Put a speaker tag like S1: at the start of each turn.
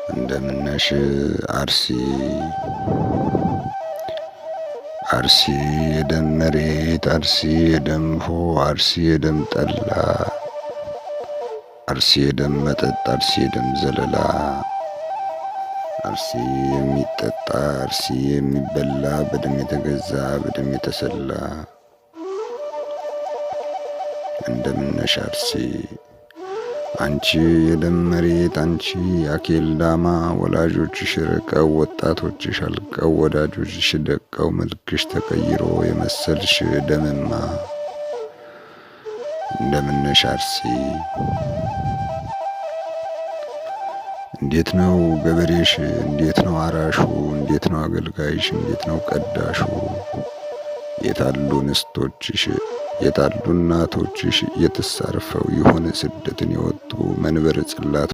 S1: እንደምነሽ አርሲ አርሲ የደም መሬት፣ አርሲ የደም ሆ፣ አርሲ የደም ጠላ፣ አርሲ የደም መጠጥ፣ አርሲ የደም ዘለላ፣ አርሲ የሚጠጣ አርሲ የሚበላ በደም የተገዛ በደም የተሰላ። እንደምነሽ አርሲ አንቺ የደም መሬት፣ አንቺ አኬልዳማ፣ ወላጆችሽ ርቀው ወጣቶችሽ አልቀው ወዳጆችሽ ደቀው መልክሽ ተቀይሮ የመሰልሽ ደምማ። እንደምነሽ አርሲ እንዴት ነው ገበሬሽ? እንዴት ነው አራሹ? እንዴት ነው አገልጋይሽ? እንዴት ነው ቀዳሹ? የታሉ ንስቶችሽ? የታሉ እናቶችሽ? የትስ አርፈው ይሆን ስደትን የወጡ መንበር ጽላት